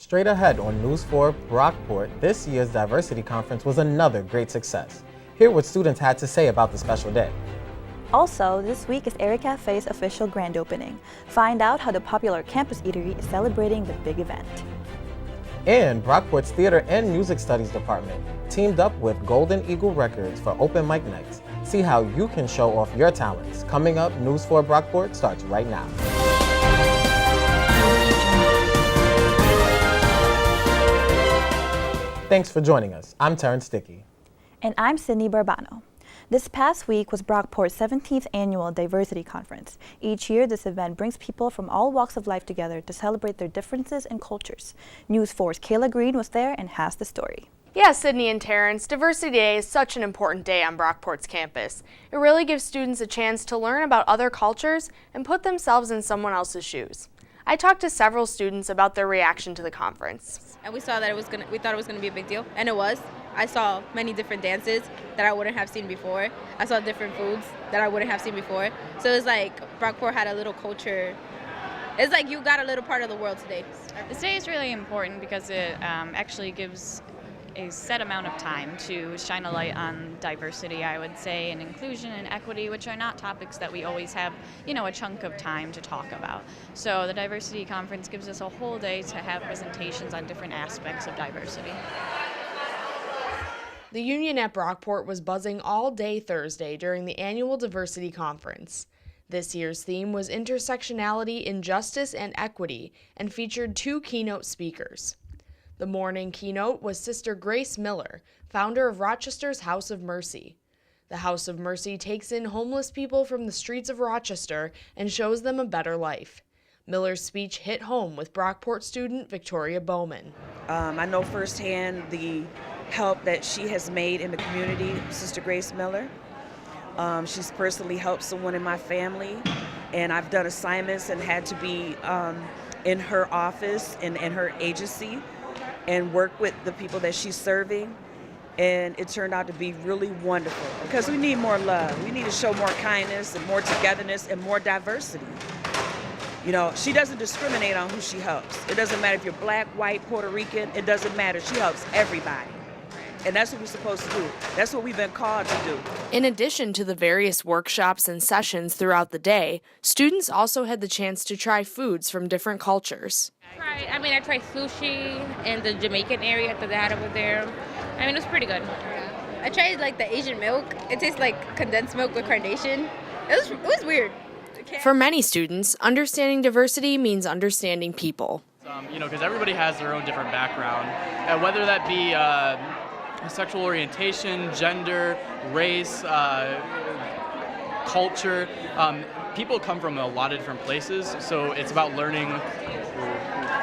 Straight ahead on News 4 Brockport, this year's diversity conference was another great success. Hear what students had to say about the special day. Also, this week is Aerie Cafe's official grand opening. Find out how the popular campus eatery is celebrating the big event. And Brockport's Theater and Music Studies Department teamed up with Golden Eagle Records for open mic nights. See how you can show off your talents. Coming up, News 4 Brockport starts right now. Thanks for joining us. I'm Terrence Dickey. And I'm Sydney BERBANO. This past week was Brockport's 17th annual Diversity Conference. Each year, this event brings people from all walks of life together to celebrate their differences and cultures. News 4's Kayla Green was there and has the story. Yeah, Sydney and Terrence, Diversity Day is such an important day on Brockport's campus. It really gives students a chance to learn about other cultures and put themselves in someone else's shoes. I talked to several students about their reaction to the conference. And we saw that we thought it was gonna be a big deal, and it was. I saw many different dances that I wouldn't have seen before. I saw different foods that I wouldn't have seen before. So it's like Brockport had a little culture. It's like you got a little part of the world today. This day is really important because it actually gives a set amount of time to shine a light on diversity, I would say, and inclusion and equity, which are not topics that we always have, a chunk of time to talk about. So the Diversity Conference gives us a whole day to have presentations on different aspects of diversity. The union at Brockport was buzzing all day Thursday during the annual Diversity Conference. This year's theme was intersectionality, injustice, and equity, and featured two keynote speakers. The morning keynote was Sister Grace Miller, founder of Rochester's House of Mercy. The House of Mercy takes in homeless people from the streets of Rochester and shows them a better life. Miller's speech hit home with Brockport student Victoria Bowman. I know firsthand the help that she has made in the community, Sister Grace Miller. She's personally helped someone in my family, and I've done assignments and had to be in her office and in her agency and work with the people that she's serving, and it turned out to be really wonderful because we need more love. We need to show more kindness and more togetherness and more diversity. She doesn't discriminate on who she helps. It doesn't matter if you're black, white, Puerto Rican, it doesn't matter. She helps everybody. And that's what we're supposed to do. That's what we've been called to do. In addition to the various workshops and sessions throughout the day, students also had the chance to try foods from different cultures. I tried sushi in the Jamaican area that they had over there. It was pretty good. I tried the Asian milk. It tastes like condensed milk with carnation. It was weird. For many students, understanding diversity means understanding people. Because everybody has their own different background, and whether that be sexual orientation, gender, race, culture. People come from a lot of different places, so it's about learning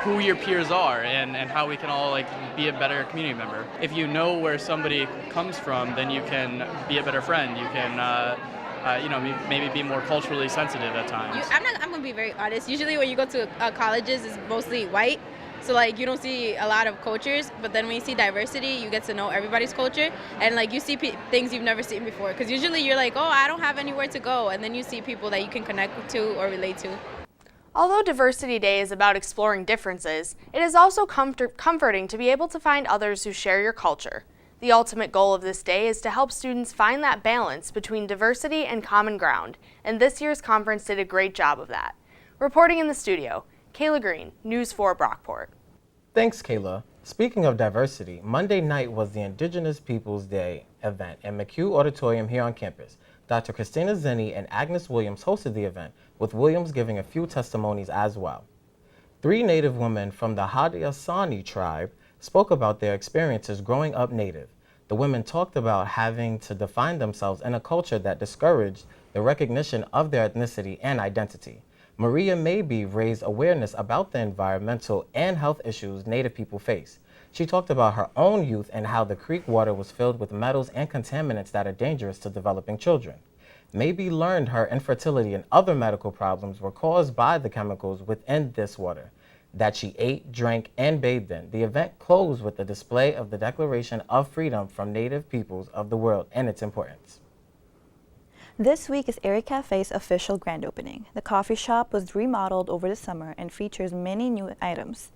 who your peers are and how we can all be a better community member. If you know where somebody comes from, then you can be a better friend. You can maybe be more culturally sensitive at times. I'm going to be very honest. Usually when you go to colleges, it's mostly white. So you don't see a lot of cultures, but then when you see diversity, you get to know everybody's culture, and you see things you've never seen before. Because usually you're oh, I don't have anywhere to go, and then you see people that you can connect to or relate to. Although Diversity Day is about exploring differences, it is also comforting to be able to find others who share your culture. The ultimate goal of this day is to help students find that balance between diversity and common ground, and this year's conference did a great job of that. Reporting in the studio, Kayla Green, News 4 Brockport. Thanks, Kayla. Speaking of diversity, Monday night was the Indigenous Peoples Day event at McHugh Auditorium here on campus. Dr. Christina Zenny and Agnes Williams hosted the event, with Williams giving a few testimonies as well. 3 Native women from the Haudenosaunee tribe spoke about their experiences growing up Native. The women talked about having to define themselves in a culture that discouraged the recognition of their ethnicity and identity. Maria Maybe raised awareness about the environmental and health issues Native people face. She talked about her own youth and how the creek water was filled with metals and contaminants that are dangerous to developing children. Maybe learned her infertility and other medical problems were caused by the chemicals within this water that she ate, drank, and bathed in. The event closed with the display of the Declaration of Freedom from Native Peoples of the World and its importance. This week is Aerie Cafe's official grand opening. The coffee shop was remodeled over the summer and features many new items.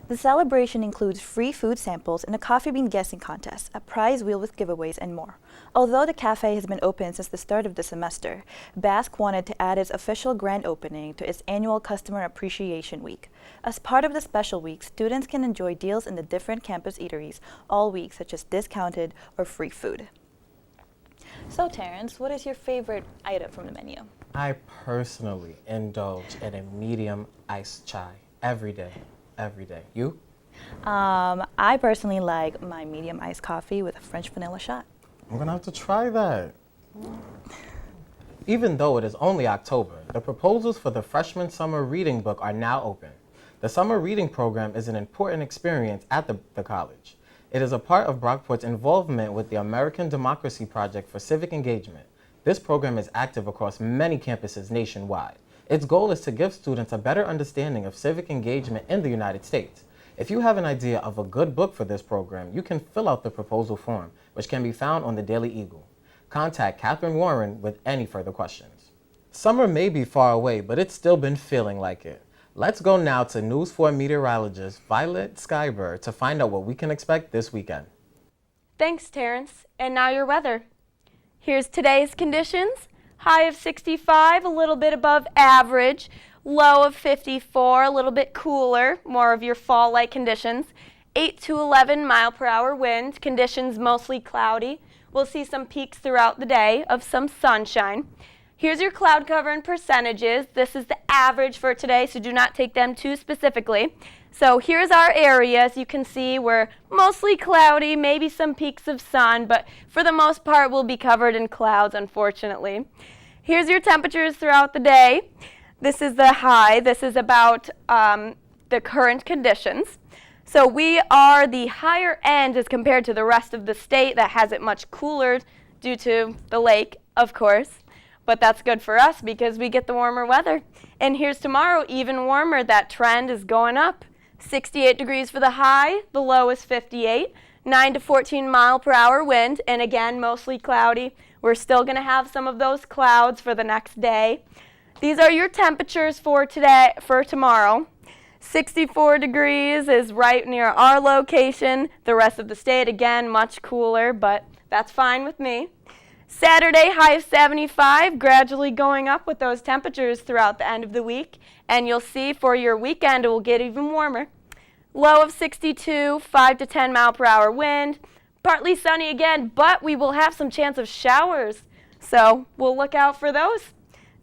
The celebration includes free food samples and a coffee bean guessing contest, a prize wheel with giveaways, and more. Although the cafe has been open since the start of the semester, BASC wanted to add its official grand opening to its annual Customer Appreciation Week. As part of the special week, students can enjoy deals in the different campus eateries all week, such as discounted or free food. So Terrence, what is your favorite item from the menu? I personally indulge in a medium iced chai every day. You? I personally like my medium iced coffee with a French vanilla shot. I'm gonna have to try that. Even though it is only October, the proposals for the freshman summer reading book are now open. The summer reading program is an important experience at the college. It is a part of Brockport's involvement with the American Democracy Project for Civic Engagement. This program is active across many campuses nationwide. Its goal is to give students a better understanding of civic engagement in the United States. If you have an idea of a good book for this program, you can fill out the proposal form, which can be found on the Daily Eagle. Contact Catherine Warren with any further questions. Summer may be far away, but it's still been feeling like it. Let's go now to News 4 meteorologist Violet SCIBIOR to find out what we can expect this weekend. Thanks, Terrence. And now your weather. Here's today's conditions. High of 65, a little bit above average. Low of 54, a little bit cooler, more of your fall-like conditions. 8 to 11 mile per hour wind, conditions mostly cloudy. We'll see some peaks throughout the day of some sunshine. Here's your cloud cover and percentages. This is the average for today, so do not take them too specifically. So here's our area. As you can see, we're mostly cloudy, maybe some peaks of sun, but for the most part, we'll be covered in clouds, unfortunately. Here's your temperatures throughout the day. This is the high. This is about the current conditions. So we are the higher end as compared to the rest of the state that has it much cooler due to the lake, of course. But that's good for us because we get the warmer weather. And here's tomorrow, even warmer. That trend is going up. 68 degrees for the high, the low is 58. 9 to 14 mile per hour wind, and again, mostly cloudy. We're still going to have some of those clouds for the next day. These are your temperatures for tomorrow. 64 degrees is right near our location. The rest of the state, again, much cooler, but that's fine with me. Saturday, high of 75, gradually going up with those temperatures throughout the end of the week. And you'll see for your weekend, it will get even warmer. Low of 62, 5 to 10 mile per hour wind. Partly sunny again, but we will have some chance of showers. So we'll look out for those.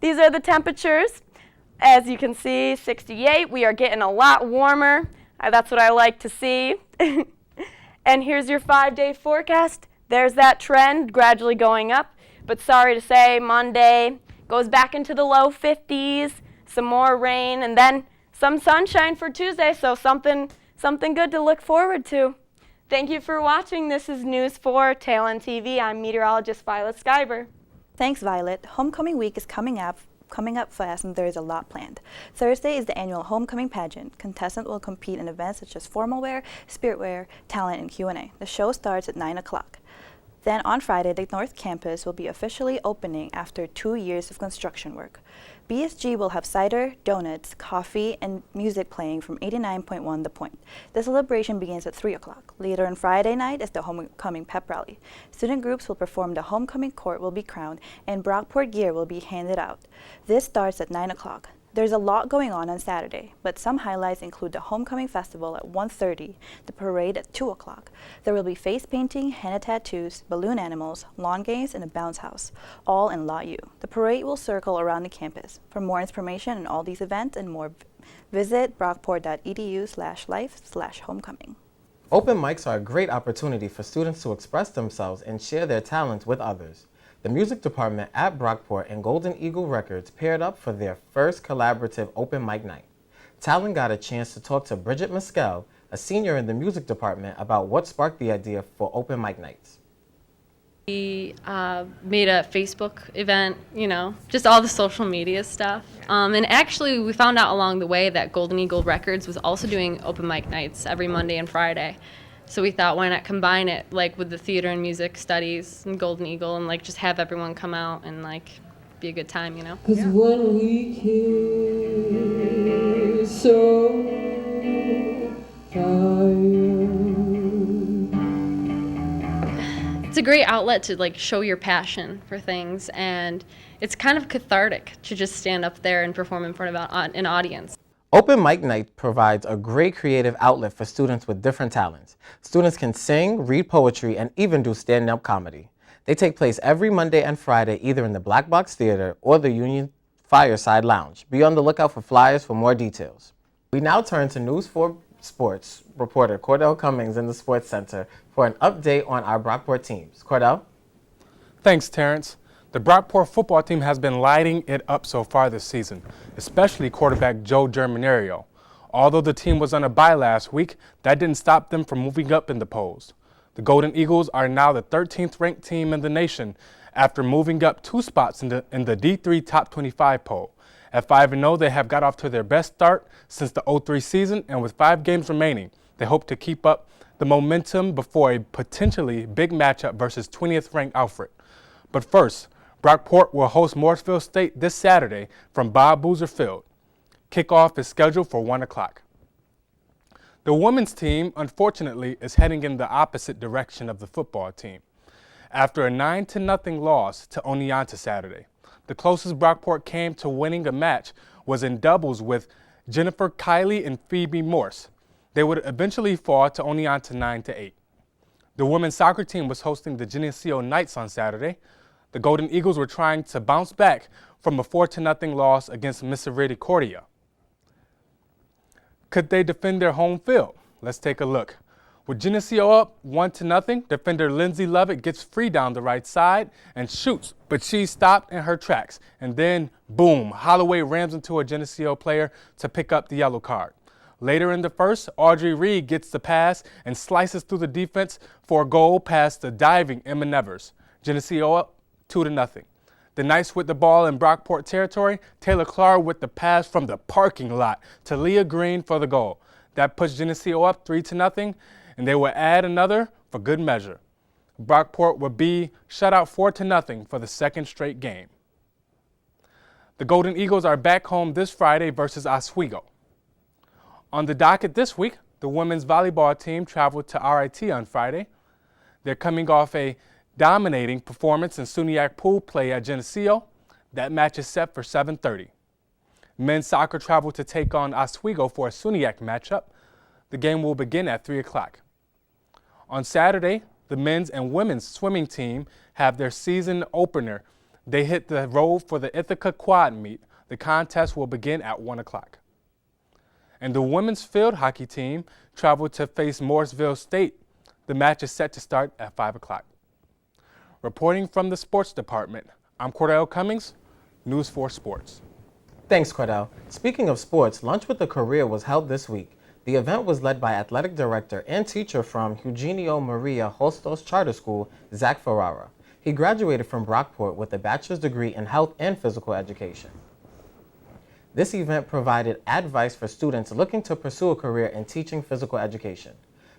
These are the temperatures. As you can see, 68, we are getting a lot warmer. That's what I like to see. And here's your 5-day forecast. There's that trend gradually going up. But sorry to say, Monday goes back into the low 50s, some more rain, and then some sunshine for Tuesday, so something good to look forward to. Thank you for watching. This is News 4 Talent TV. I'm meteorologist Violet SCIBIOR. Thanks, Violet. Homecoming week is coming up fast, and there is a lot planned. Thursday is the annual homecoming pageant. Contestants will compete in events such as formal wear, spirit wear, talent, and Q&A. The show starts at 9 o'clock. Then on Friday, the North Campus will be officially opening after 2 years of construction work. BSG will have cider, donuts, coffee, and music playing from 89.1 The Point. The celebration begins at 3 o'clock. Later on Friday night is the homecoming pep rally. Student groups will perform, the homecoming court will be crowned, and Brockport gear will be handed out. This starts at 9 o'clock. There's a lot going on Saturday, but some highlights include the Homecoming Festival at 1:30, the parade at 2 o'clock. There will be face painting, henna tattoos, balloon animals, lawn games, and a bounce house, all in Lot U. The parade will circle around the campus. For more information on all these events and more, visit brockport.edu/life/homecoming. Open mics are a great opportunity for students to express themselves and share their talents with others. The music department at Brockport and Golden Eagle Records paired up for their first collaborative open mic night. Talon got a chance to talk to Bridget Meskel, a senior in the music department, about what sparked the idea for open mic nights. We made a Facebook event, just all the social media stuff. And actually, we found out along the way that Golden Eagle Records was also doing open mic nights every Monday and Friday. So we thought, why not combine it with the theater and music studies and Golden Eagle and just have everyone come out and be a good time, 'Cause when we kiss so fast, it's a great outlet to like show your passion for things, and it's kind of cathartic to just stand up there and perform in front of an audience. Open Mic Night provides a great creative outlet for students with different talents. Students can sing, read poetry, and even do stand-up comedy. They take place every Monday and Friday either in the Black Box Theater or the Union Fireside Lounge. Be on the lookout for flyers for more details. We now turn to News 4 Sports reporter Cordell Cummings in the Sports Center for an update on our Brockport teams. Cordell? Thanks, Terrence. The Brockport football team has been lighting it up so far this season, especially quarterback Joe Germinario. Although the team was on a bye last week, that didn't stop them from moving up in the polls. The Golden Eagles are now the 13th ranked team in the nation after moving up 2 spots in the D3 Top 25 poll. At 5-0, they have got off to their best start since the 03 season, and with 5 games remaining, they hope to keep up the momentum before a potentially big matchup versus 20th ranked Alfred. But first, Brockport will host Mooresville State this Saturday from Bob Boozer Field. Kickoff is scheduled for 1 o'clock. The women's team, unfortunately, is heading in the opposite direction of the football team. After a 9-0 loss to Oneonta Saturday, the closest Brockport came to winning a match was in doubles with Jennifer Kiley and Phoebe Morse. They would eventually fall to Oneonta 9-8. The women's soccer team was hosting the Geneseo Knights on Saturday. The Golden Eagles were trying to bounce back from a 4-0 loss against Misericordia. Could they defend their home field? Let's take a look. With Geneseo up 1-0, defender Lindsay Lovett gets free down the right side and shoots, but she's stopped in her tracks. And then, boom, Holloway rams into a Geneseo player to pick up the yellow card. Later in the first, Audrey Reed gets the pass and slices through the defense for a goal past the diving Emma Nevers. Geneseo up 2-0. The Knights with the ball in Brockport territory, Taylor Clark with the pass from the parking lot to Leah Green for the goal. That puts Geneseo up 3-0, and they will add another for good measure. Brockport will be shut out 4-0 for the second straight game. The Golden Eagles are back home this Friday versus Oswego. On the docket this week, the women's volleyball team traveled to RIT on Friday. They're coming off a dominating performance in SUNYAC pool play at Geneseo. That match is set for 7:30. Men's soccer traveled to take on Oswego for a SUNYAC matchup. The game will begin at 3 o'clock. On Saturday, the men's and women's swimming team have their season opener. They hit the road for the Ithaca Quad Meet. The contest will begin at 1 o'clock. And the women's field hockey team traveled to face Mooresville State. The match is set to start at 5 o'clock. Reporting from the sports department, I'm Cordell Cummings, News 4 Sports. Thanks, Cordell. Speaking of sports, Lunch with a Career was held this week. The event was led by athletic director and teacher from Eugenio Maria Hostos Charter School, Zach Ferrara. He graduated from Brockport with a bachelor's degree in health and physical education. This event provided advice for students looking to pursue a career in teaching physical education.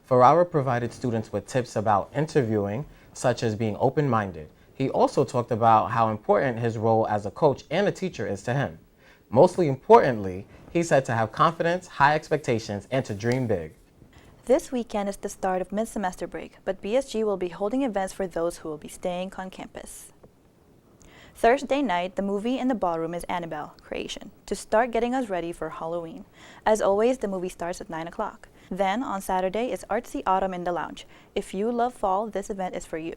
Ferrara provided students with tips about interviewing, such as being open-minded. He also talked about how important his role as a coach and a teacher is to him. Mostly importantly, he said to have confidence, high expectations, and to dream big. This weekend is the start of mid-semester break, but BSG will be holding events for those who will be staying on campus. Thursday night, the movie in the ballroom is Annabelle Creation, to start getting us ready for Halloween. As always, the movie starts at 9 o'clock. Then, on Saturday, is Artsy Autumn in the Lounge. If you love fall, this event is for you.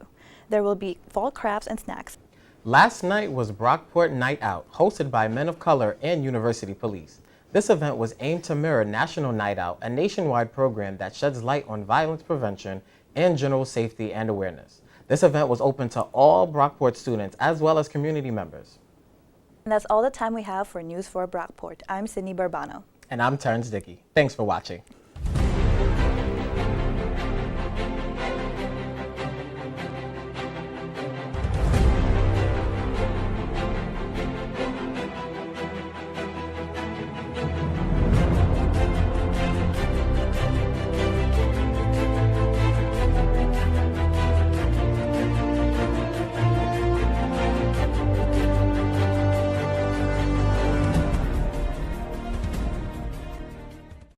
There will be fall crafts and snacks. Last night was Brockport Night Out, hosted by Men of Color and University Police. This event was aimed to mirror National Night Out, a nationwide program that sheds light on violence prevention and general safety and awareness. This event was open to all Brockport students as well as community members. And that's all the time we have for News 4 Brockport. I'm Sydney BERBANO. And I'm Terrence Dickey. Thanks for watching.